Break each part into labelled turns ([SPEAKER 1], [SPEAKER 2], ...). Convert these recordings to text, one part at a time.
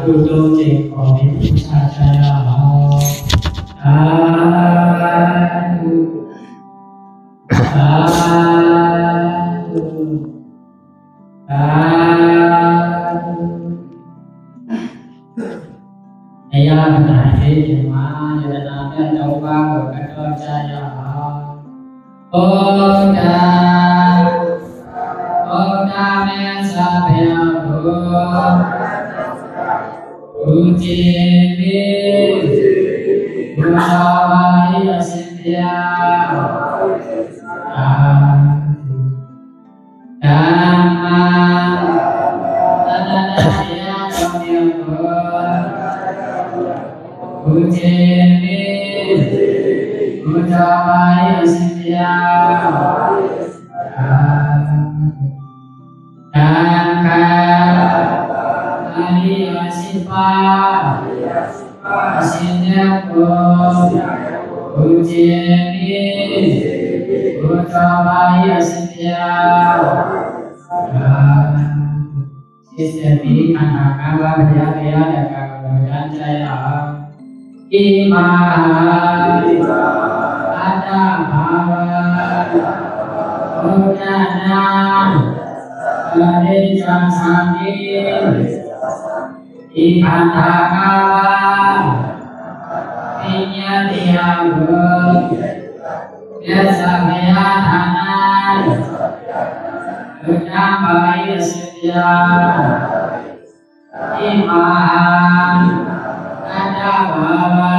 [SPEAKER 1] ธุโตเจขอเป็นผู้ชาชายาสาธุสาธุสาธุayah menahir jemaah jalan dan coba bekerja Oda Oda mesabiabu Uji Bushawai asintia Dhamma Tanadaya Jamiabu Uji Bushawai asintia Dhamma Ariya Sipa Asinyaku Ujjeni Uttamai Asinya Sistemi Kanaka Vajaya Daka Vajanjaya Imaha Ada Bhava Udana Adija Sami Ikantakawa Inyadiyabu Yasabhayadhana Udambai Asitya Imahan Adabhava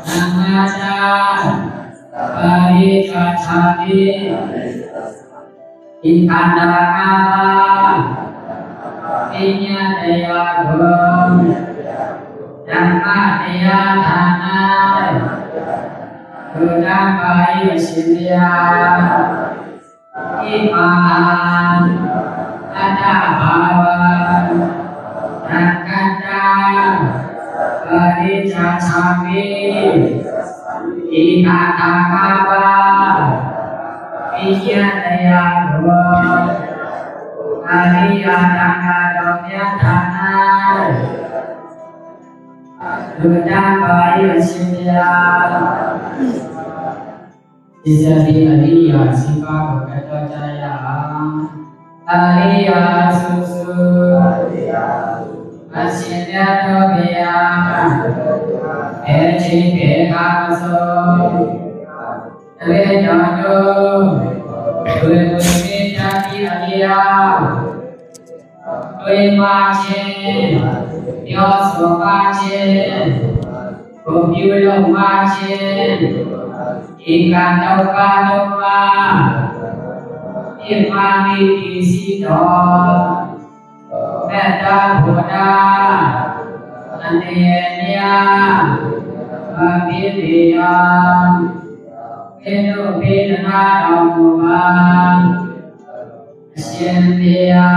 [SPEAKER 1] Namaja Parikachami Ikantakawa Inyadiyabu Dhammadhyadhana Udambai Asitya Imahan Adabhava Nakata Parijachami Ikantakawa Inyadayabu Ariyadhana Udambai Asitya Sisati Ariya Siva Bhagavajaya Ariya Susu Asitya Tobya Echi Pekaso Rejono Udumi Jati Ariya Uimache Yosomache Kumyulomache Ikantaukanuma Imami Isido Metta Buddha Anenya Abhidhiya Venu Vidana Dhammuma Asyantiya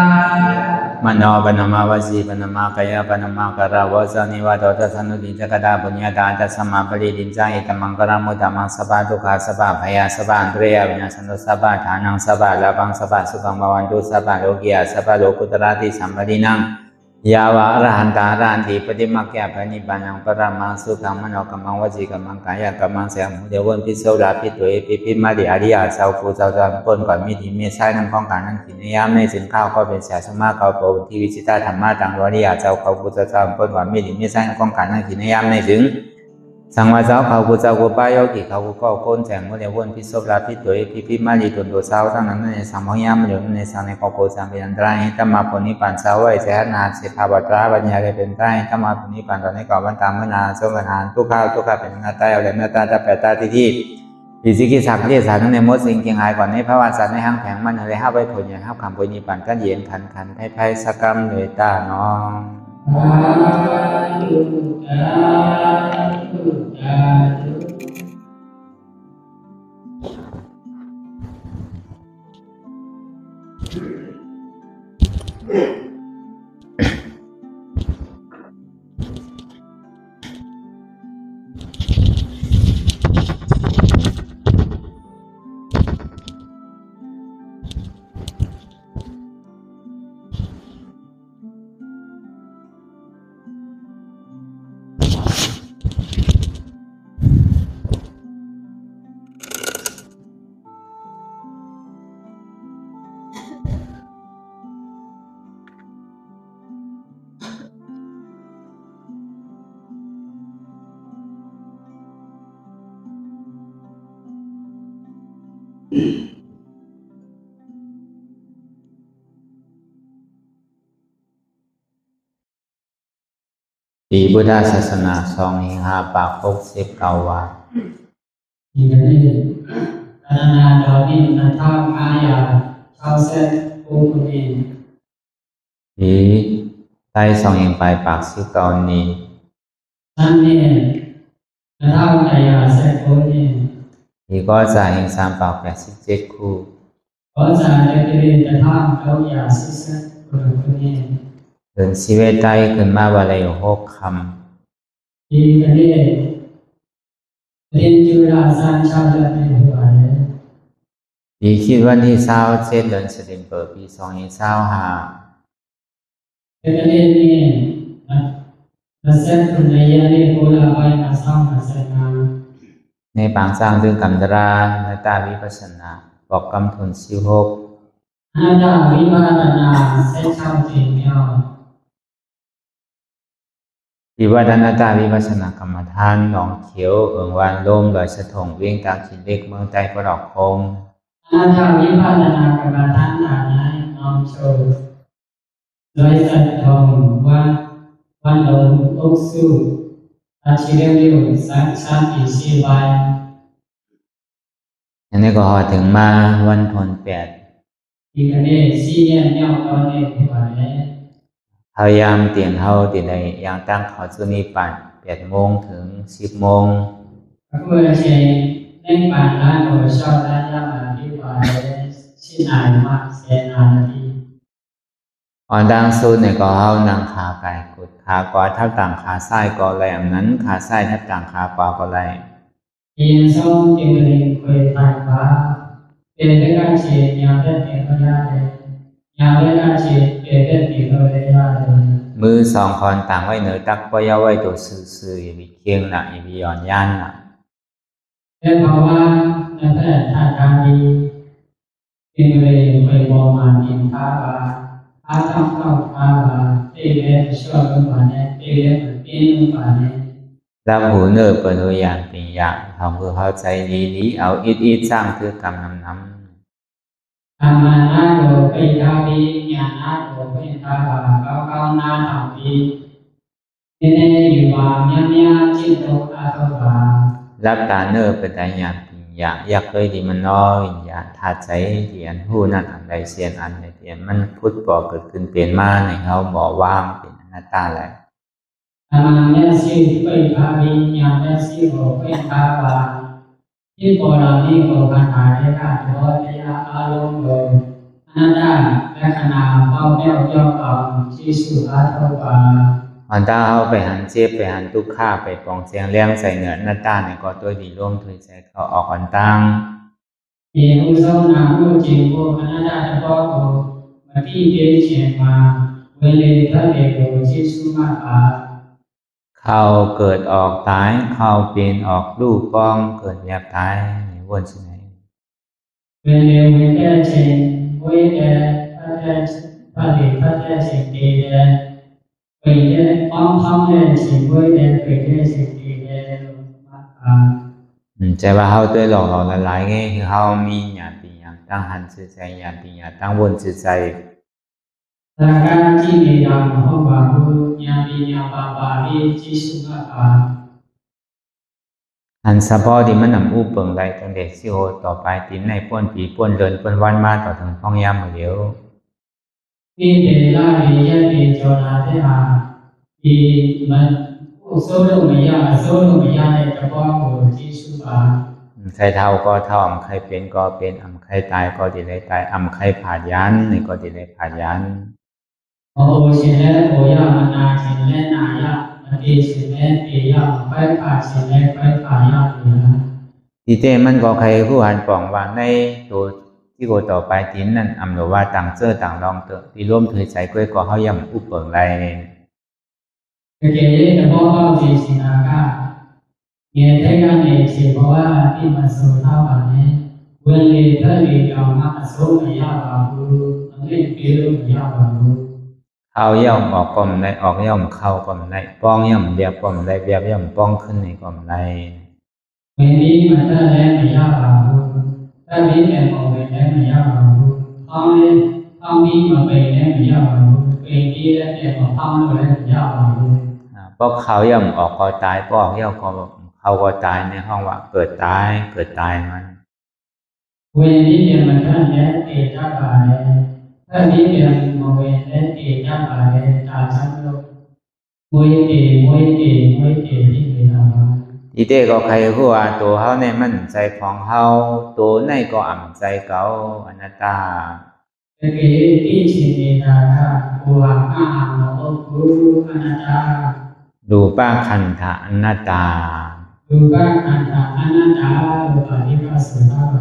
[SPEAKER 1] Mano Banama Vasi Banama Kaya Banama Kara Vasa Nivado Tasanu Dinjakada Bunyada Tasama Bali Dinjai Tamangara Mudamang Sabha Dukha Sabha Bhaya Sabha Andreya Vinasando Sabha Dhanang Sabha Labang Sabha Subhang Bhavantu Sabha Logia Sabha Lokutarati Sambarinang Yawa Arahanta Aranti Padimakya Panibanang Paramang Sukang Mano Kamang Vaji Kamang Kaya Kamang Sayam Dewan Pisora Pitue Pipi Madi Arya Sao Pu Sao Zan Ponก่อนมีดีมีใช้น้ำของการนั่งกินยามในสินข้าวก็เป็นเสียสมาเขาโปที่วิจิตรธรรมะต่างวริยาเจ้าเขาพุทธเจ้าปนก่อนมีดีมีใช้น้ำของการนั่งกินยามในถึงสังวาเจ้าเขาพุทธเจ้ากุปายกิเขาก็ก้นแจงโมเดลวนพิศพราพิตัวพิมาลีตุนตัวเช้าทั้งนั้นในสังหยามหรือในสังในเขาโพสังเป็นอันตรายธรรมะผลนิพพานเช้าไว้เสียนาเสภาวตราปัญญาเลยเป็นได้ธรรมะผลนิพพานตอนนี้ก่อนวันตามเมื่อนาสมบัติทุกข้าวทุกข้าเป็นนาตายอะไรเมื่อตาจะแปดตาที่ปิสิกิสักเรียสารในมดสิ่งเกียงหายก่อนในพระวาสในห้างแผงมันอะไรห้าใบผลอย่างห้าคำผลนิพพานกันเย็นขันไพ่สักกรรมเลยตาน้อง ปีพุทธศาสนา2 ปาก69 วัน
[SPEAKER 2] ဒီကနေ့အနန္တတော်ဒီ2569ခုနှစ်
[SPEAKER 1] ปีใต้2 ปาก19นี้
[SPEAKER 2] 3နှစ်2519နှစ်
[SPEAKER 1] ปีก็จะ3 ปาก87 คู่
[SPEAKER 2] ก็จะได้เรียน2549ခုနှစ်
[SPEAKER 1] เดินชีวิตใต้ขึ้นมาวันละ6 ค
[SPEAKER 2] ำဒီကနေ့เรียนจุฬาสารชาติเป็นหัวเลย
[SPEAKER 1] ปีคิดวันที่27เดือนสิงหาคมปี2025
[SPEAKER 2] เรียนนี่มาเสร็จคนในยันนี่โบราณไปมาสร้างมาเสร็จมา
[SPEAKER 1] ในปางสร้างถึงกำตราในตาวิปัสสนาบอกกำทุน16
[SPEAKER 2] อาณาวิปัสสนาเส้นชาวจีนเนี่ย
[SPEAKER 1] ปีวัฒนตาวิปัสสนากรรมฐานหนองเขียวเอิงวานลมลอยสะทงเวียงตาขีเล็กเมืองใต้ประดอกคง
[SPEAKER 2] อาณาวิปัสสนากรรมฐานหนาในน้องโชว์ลอยสะทงวันลมอกสูอาชีเรียวิวสังปีชีวาย
[SPEAKER 1] อันนี้ก็หอถึงมาวันทน8
[SPEAKER 2] อีกนี้ซีเนียนเนี่ยตอนนี้ที่ว่าเนี่ย
[SPEAKER 1] พยายามเตียนเฮาติดในอย่างตั้งเขาสุนีปั่น8 โมงถึง10 โมง
[SPEAKER 2] ก็เมื่อเช้าในป่านร้านโอชอบร้านยามาที่ว่าชิ้นไหนมาเสียนาที
[SPEAKER 1] อ่อนดังสุดในก็เฮานางขาไก่กุดขาขวาทับต่างขาซ้ายก็ไหลอันนั้นขาซ้ายทับต่างขาขวาก็ไหล
[SPEAKER 2] เอียงส่งจึงเรียนคุยไทยว่าเป็นเรื่องเชียร์ยาวได้เพียงพยาเลยยาวได้เชียร์เป็นเรื่องเพียงพยาเลย
[SPEAKER 1] มือ2 คนต่างไว้เหนือตักปอยไว้ตัวซื่อๆอย่าไปเคียงหนักอย่าไปหย่อนย่านหนัก
[SPEAKER 2] เป็นเพราะว่าในแพทย์ทางการดีจึงเรียนคุยบอมาดินท้าว่าอาทำเข้าท้าว่าเตี้ยช่วยกันวันนี้เตี้ยเป็นวันนี้
[SPEAKER 1] รับหูเนื้อเปิดตัวอย่างเป็นอย่างทำเพื่อเข้าใจดีๆเอาอิดสร้างคือกรรมน้ำ
[SPEAKER 2] ธรรมะนาโดไปทาวีญาณโดไปทาว่าเก้านาทำดีเนอยู่ว่ามีจิตโตอาโตวา
[SPEAKER 1] รับตาเนื้อเป็นแต่อย่างเป็นอย่างอยากเลยดีมันน้อยอย่างถาใจเดียนหูนั่นอันใดเสียนอันใดเดียนมันพุทธบอกเกิดขึ้นเปลี่ยนมาในเขาบอกว่างเป็นอนัตตาแหละ
[SPEAKER 2] ธรรมะเนี่ยสิ่งไปทาวีญาณเนี่ยสิ่งโดไปทาว่าที่โบราณนี่โบราณหายได้โดยอารมณ์โดยอนัตตาและขณะเบาแก้วย่อมที่สุอาโตวา
[SPEAKER 1] วันตาเขาไปหันเจ็บไปหันทุกข้าไปปองเสียงเลี้ยงใส่เนื้อหน้าตาเนี่ยก็ตัวดีร่วมถุยใจเขาออกวันตั้ง
[SPEAKER 2] เออุโสนาอุจิโกอนัตตาเฉพาะโกมาที่เกเชียมาเวเลทะเลโกชิสุมาปา
[SPEAKER 1] เขาเกิดออกตายเขาเปลี่ยนออกลูกป้องเกิดอยากตายในวันที่ไหน
[SPEAKER 2] เวเลเวเดเชเวเดพัทเดพัทเดพัทเดเชเกเดเวเดป้องคำเดเชเวเดเวเดเชเกเดมาปา
[SPEAKER 1] ใจว่าเขาตัวหลอกละลายไงคือเขามีญาติอย่างตั้งหันสื่อใจญาติอย่างตั้งวนสื่อใจ
[SPEAKER 2] แต่การที่มีดาวของบาบุญาบิญาบาบาลีจิสุนาปา
[SPEAKER 1] อันสะพอที่มันนำอุปเปิงได้ตั้งแต่สิโอต่อไปตินในป้วนปีป้วนเดินป้วนวันมาต่อถึงห้องยามมาเดียว
[SPEAKER 2] ที่เดลาเรียเดจอนาเทอาที่มันโซโลมิยาในเฉพาะหัวจิสุปา
[SPEAKER 1] ใครเท่าก็เท่าอ่ำใครเป็นก็เป็นอ่ำใครตายก็ดีเลยตายอ่ำใครผ่ายันนี่ก็ดีเลยผ่ายัน
[SPEAKER 2] โอ้ชินแล้วโอยามานาชินแล้วนายะมาดีชินแล้วเตียะไปผ่าชินแล้วไปผ่ายะเนี่ย
[SPEAKER 1] ทีเจมันก็ใครผู้หันปองว่าในตัวที่โกต่อไปทิ้นนั่นอ่ำหรือว่าต่างเจอต่างลองเตอที่ร่วมถือใจกล้วยก็เขาย่ำอุปเปิงไร
[SPEAKER 2] เก๋ๆแต่พ่อเขาจีสินาก้าเงี้ยได้กันเองสิเพราะว่าที่มาสู่เท่ากันนี้เวลีเธอดีเอามาสู้ไม่ยากบาบูมันไม่เปรี้ยวไม่ยากบาบู
[SPEAKER 1] เข้าย่อมออกก่อมในออกย่อมเข้าก่อมในป้องย่อมเบียบก่อมในเบียบย่อมป้องขึ้นในก่อมใน
[SPEAKER 2] เวลีมันเธอแล้วไม่ยากบาบูเธ ถ้ามีแต่มองไปแล้วไม่ยากหรอกท้องนี้มาไปแล้วไม่ยากหรอกเป็นที่แล้วแต่ของท้องแล้วไม่ยากหรอก
[SPEAKER 1] เพราะเขาย่อมออกก็ตายก็ออกย่อมเขาก็ตายในห้องว่าเกิดตายมัน
[SPEAKER 2] เวนี้เดียวมันท่านแล้วเกิดจากอะไรถ้านี้เดียวมองไปแล้วเกิดจากอะไรตาสังโลกมวยเกิดที่เป็นอะไร
[SPEAKER 1] ทีเด็กก็ใครรู้ว่าตัวเขาเนี่ยมันใจของเขาตัวในก็อ่ำใจเขาอนัตตา
[SPEAKER 2] แต่เกิดที่ชินตาค่ะบัวอาหารโอคุอนัตตา
[SPEAKER 1] ดูป้าขันธะอนัตตา
[SPEAKER 2] ดูป้าขันธะอนัตตาดูปฏิภาสุภาพ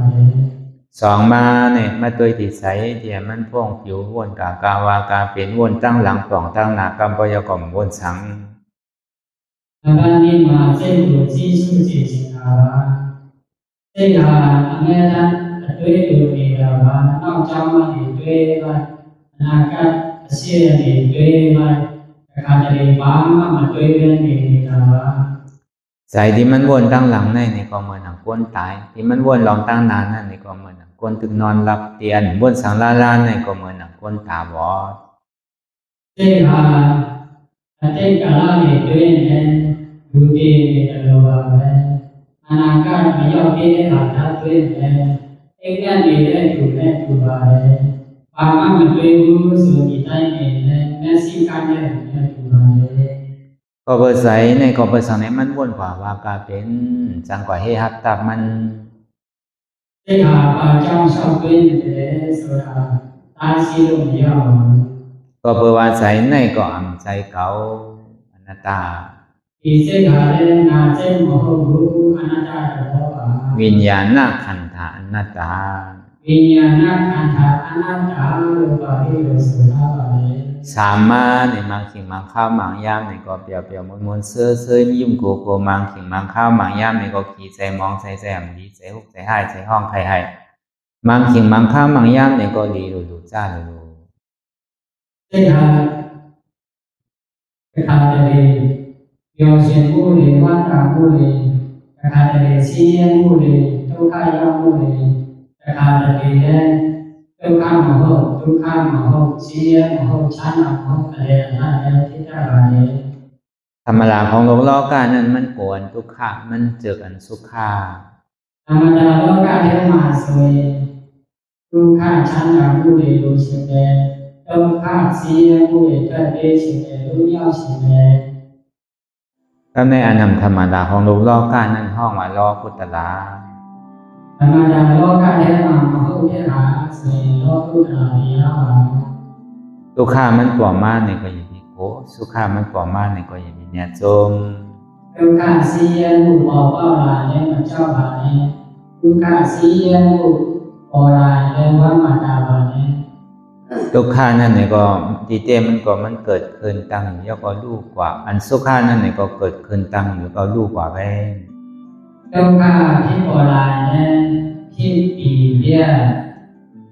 [SPEAKER 1] สองมาเนี่ยมาตัวติดใสเดี๋ยวมันพ่วงผิววนกาวากาเป็นวนตั้งหลังปล่องตั้งหน้ากำปยกรมวนสัง
[SPEAKER 2] อาการนี้มาเส้นหัวที่สุจิตสินาเส้นหาอันนี้นั้นด้วยตัวเองเราว่านอกจากมันด้วยว่านาการเสียดีด้วยว่าการจะได้บ้างมาด้วยเรื่องนี้เราว่า
[SPEAKER 1] ใจที่มันวนตั้งหลังในก็เหมือนหนังก้นตายที่มันวนหลังตั้งนานนั่นนี่ก็เหมือนหนังก้นตึกนอนหลับเตียนวนสังลาลานในก็เหมือนหนังก้นตาบอด
[SPEAKER 2] เส้นหาอันเส้นกาลาเนี่ยด้วยเนี่ยดูดีเนี่ยเราว่าอนาคตไม่ยอมที่ได้หลักฐานด้วยเนี่ยเองนั่นเองได้ถูกว่าบางครั้งมันด้วยรู้ส่วนที่ใต้เนี่ยแม้สิ่งการเนี่ยถูกว่า
[SPEAKER 1] ก็เบอร์ใสในก็เบอร์สังเนี่ยมันวนกว่าวากาเป็นจังกว่าเฮฮับตับมัน
[SPEAKER 2] เจ้าป่าจ้องชอบด้วยเนี่ยสุดาตาสีลมยาว
[SPEAKER 1] ก็เบอร์ว่าใสในก็อ่ำใจเก่าอนัตตา
[SPEAKER 2] อิเสกาเลนาเจมโหรูอนัตตาโต
[SPEAKER 1] วิญญาณขันธะอนัตตา
[SPEAKER 2] วิญญาณขันธะอนัตตาโลกาหิโรสุทาวะ
[SPEAKER 1] สามมาเนี่ยมังขิงมังข้าวมังยามเนี่ยก็เปียวมนเสื้อยิ้มโกมังขิงมังข้าวมังยามเนี่ยก็ขี่ใจมองใจแอมดีใจหุกใจให้ใจห้องให้มังขิงมังข้าวมังยามเนี่ยก็ดีดูจ้าดู
[SPEAKER 2] เจ้าเลยโยเชนมูลีวัตตามูลีกระทาเลยชีเยนมูลีทุกขายามูลีกระทาเลยทุกข้ามโหชีเยนโหชันโหอะไรที่ได้อะไร
[SPEAKER 1] ธรรมดาของโลกกานั้นมันกวนทุกขะมันเจอกันสุขา
[SPEAKER 2] ธรรมดาโลกกาเทมาสวยทุกข้าชันมูลีดูเฉยทุกข้าชีเยนมูลีเกิดได้เฉยรู้ยาวเฉย
[SPEAKER 1] ก็ในอนันต์ธรรมดาของโลกกานั้นห้องว่าโลกุตตะ
[SPEAKER 2] ธรรมดาโลกาเทมาโหเทหาสีโลกุตตะวิหาร
[SPEAKER 1] ทุกข้ามันปลอมมาในก็อย่างนี้โกสุข้ามันปลอมมาในก็อย่างนี้เนี่ยจม
[SPEAKER 2] ทุกข้าสีเยนุบอกว่าลายเนี่ยมันเจ้าบาเนี่ยทุกข้าสีเยนุบอกลายเนี่ยว่ามาตาบาเนี่ย
[SPEAKER 1] ทุกข้านั่นเนี่ยก็ดีเจมันเกิดขึ้นตั้งแล้วก็ลูกกว่าอันสุข้านั่นเนี่ยก็เกิดขึ้นตั้งแล้วก็ลูกกว่าแม่
[SPEAKER 2] ทุกข้าที่บอกลายเนี่ยที่ปีเดีย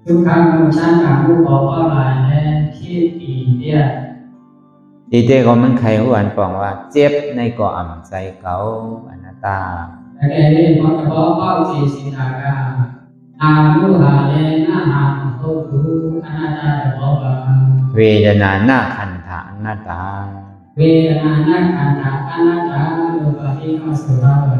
[SPEAKER 2] ทุกข้ามุชันกับผู้บอกว่าลายเนี่ยที่ปีเดีย
[SPEAKER 1] ดีเจก็มันใครหัวอันปองว่าเจ็บในก็อ่ำใจเขาอนัตตา
[SPEAKER 2] แต่แกเรียกว่าบอกว่าสีสิทากาอามุหาเลนะหาโหรูอนัตตาบอกว่า
[SPEAKER 1] เวทนาขันธะอนัตตา
[SPEAKER 2] เวทนาขันธะอนัตตาโลกาหิอาสุภาวะ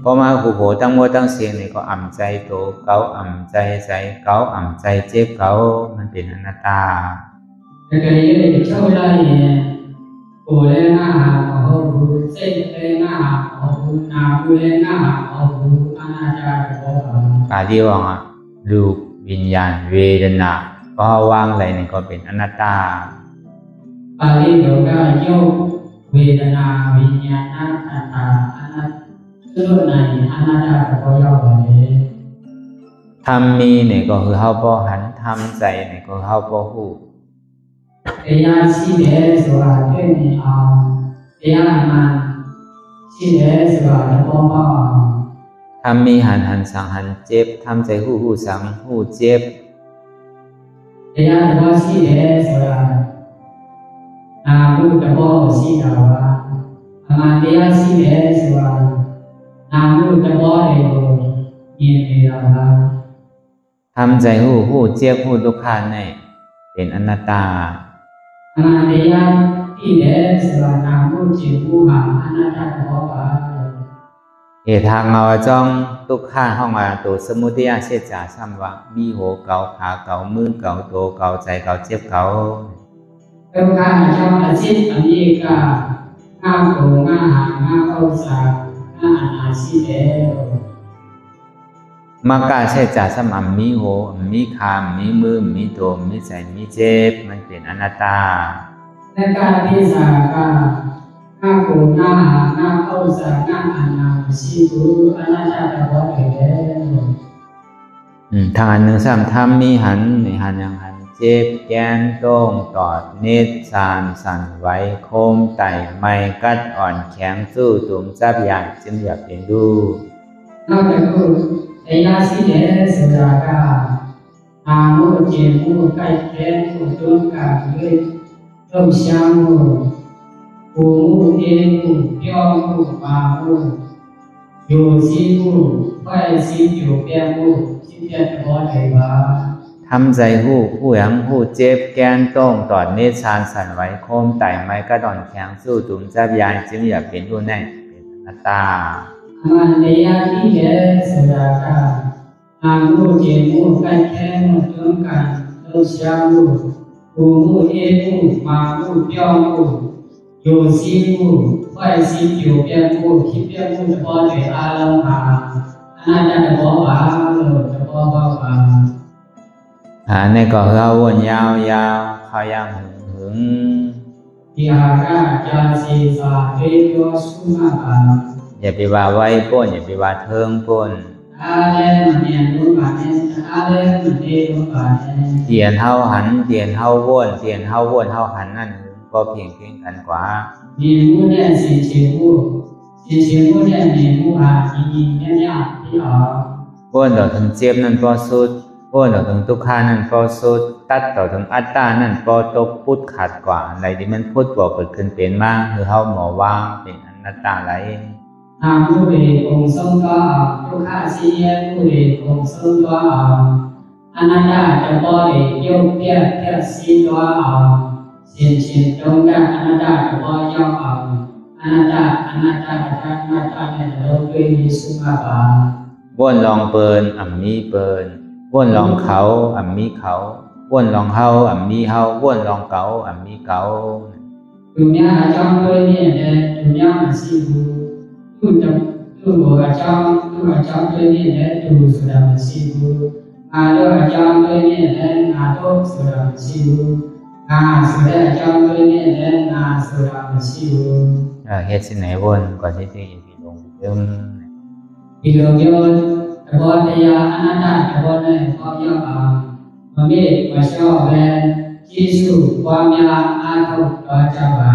[SPEAKER 1] พอมาหูโหตั้งมัวตั้งเสียงนี่ก็อ่ำใจโตเกาอ่ำใจใจเกาอ่ำใจเจ็บเกามันเป็นอนัตตา
[SPEAKER 2] แต่ก็ยังได้เช่าได้โอเลนะหาโหรูเส้นเลนะหาโหรูนาบุเลนะหาโหรูอนัตตาบอกว่า
[SPEAKER 1] ปาฏิวังอ่ะรูปวิญญาณเวทนาก็ว่างอะไรนี่ก็เป็นอนัตตา
[SPEAKER 2] ปาลีโยกะโยเวทนาวิญญาณขันธะอนัตสุดในอนัตตาก็ย่อไว้
[SPEAKER 1] ทำมีเนี่ยก็คือเฮาบ่หันทำใจเนี่ยก็เฮาบ่ฮู้
[SPEAKER 2] တရားရှိတယ်ဆိုတာတွေ့မြင်အောင်တရားမှန်ရှိတယ်ဆိုတာသဘောပေါက်အောင်
[SPEAKER 1] ทำมีหันสังหันเจ็บทำใจหูสังหูเจ็บ
[SPEAKER 2] တရားသဘောရှိတယ်ဆိုတာနာမှုသဘောရှိတာပါအမှန်တရားရှိတယ်ဆိုတာနာမှုသဘောတွေကိုမြင်နေတာပါ
[SPEAKER 1] ทำใจหูเจ็บหูทุกขันเนี่ยเป็นอนัตตา
[SPEAKER 2] อนัตตาที่เด็กสวรรค์ผู้จิตผู้หาอนัตตาขอว่า
[SPEAKER 1] เหตุทางมาจ้องทุกข้าห้องมาตัวสมุทัยเสียจ่าซ้ำว่ามีหัวเก่าขาเก่ามือเก่าตัวเก่าใจเก่าเจ็บเก่า
[SPEAKER 2] เป็นการจ้องอาชีพอันนี้ก็งานโกงานหางานเข้าสารงานอาชีพเดียว
[SPEAKER 1] มากาเสียจ่าซ้ำมีหัวมีขามีมือมีตัวมีใจมีเจ็บมันเป็นอนัตตา
[SPEAKER 2] ในการที่สาก็งานโกงานหางานเข้าสารงานอาชีพอนัตตาแต่พอเดียว
[SPEAKER 1] ทางอันหนึ่งสามทำมีหันในหันยังหันเจ็บแกนต้งตอดเนตรสานสั่นไว้โคมไต่ไม่กัดอ่อนแข็งสู้ตุ่มจับยางจึงอยากเป็นดู
[SPEAKER 2] นอกจากนั้นไอ้ยาสีแดงเสือกาอามูเจมูไก่แข็งมูต้นกาเลยต้มชามูปูมูเอมูเปียวมูปามูโยซีมูไฟซีอยู่เปียมูที่เปียตะบอดเลยว่า
[SPEAKER 1] ทำใจหูยังหูเจ็บแกนต้งตอดเนตรสานสั่นไว้โคมไต่ไม้กระดอนแข็งสู้ตุ่มจับยางจึงอยากเป็นดูแน่เป็นอนัตตา
[SPEAKER 2] มันเดียที่เด็กสุดาการอามูเจมูไก่แข็งมูต้นกันต้นชามูปูมูเอมูมามูเปียวมูโยซีมูไฟซีอยู่เปียมูคิดเปียมูตะบอดเลยอาลังหาอนัตตาตะบอดว่าตะบอดว่า
[SPEAKER 1] ในก่อเราวนยาวเขายังหึง
[SPEAKER 2] ที่หากาจาสีสาเรียกสุมาบา
[SPEAKER 1] อย่าไปว่าไว้ป้นอย่าไปว่าเทิงป้น
[SPEAKER 2] อะไรมันเนี่ยรู้บาเนี่ยอะไรมันเดียวบาเนี่ย
[SPEAKER 1] เตียนเฮาหันเตียนเฮาวนเตียนเฮาวนเฮาหันนั่นก็เพียงกันกว่า
[SPEAKER 2] มีมูเนี่ยสิเชื่อมูเนี่ยมีมูหาอีเนี่ยที่อ๋อ
[SPEAKER 1] วนต่อถึงเจ็บนั่นก็สุดวนต่อถึงทุกขานั่นก็สุดตัดต่อถึงอัตตานั่นก็ตกพุทธขาดกว่าอะไรที่มันพุทธบอกเกิดขึ้นเป็นมากคือเฮาหมอว่างเป็นอนัตตาไร
[SPEAKER 2] นาผู้เรียคงทรงตัวทุกขาสีเยผู้เรียคงทรงตัวอนัตตาจะบ่ได้ยกเทียบสีตัวเช่นตรงกันอนัตตาจะบ่ยอมอนัตตาเนี่ยเราเคยมีสุมาบา
[SPEAKER 1] วนลองเปิลมีเปิลวนลองเขามีเขาวนลองเฮามีเฮาวนลองเก๋ามีเก๋า
[SPEAKER 2] ดุนยาจอมเลยเนี่ยดุนยาสิบูดูบัวจอมเลยเนี่ยดูสุดาสิบูงาโลจอมเลยเนี่ยงาโตสุดาสิบูงาสุดาจอมเลยเนี่ยงาสุดาสิบู
[SPEAKER 1] เฮ็ดสิไหนวนก่อนที่จะอีลงเติม
[SPEAKER 2] อีลงโยนตะบอนยาอนัตตาตะบอนเนี่ยก็ยอมมีมาชอบแลจิสุความยาอาทุกปัจจบา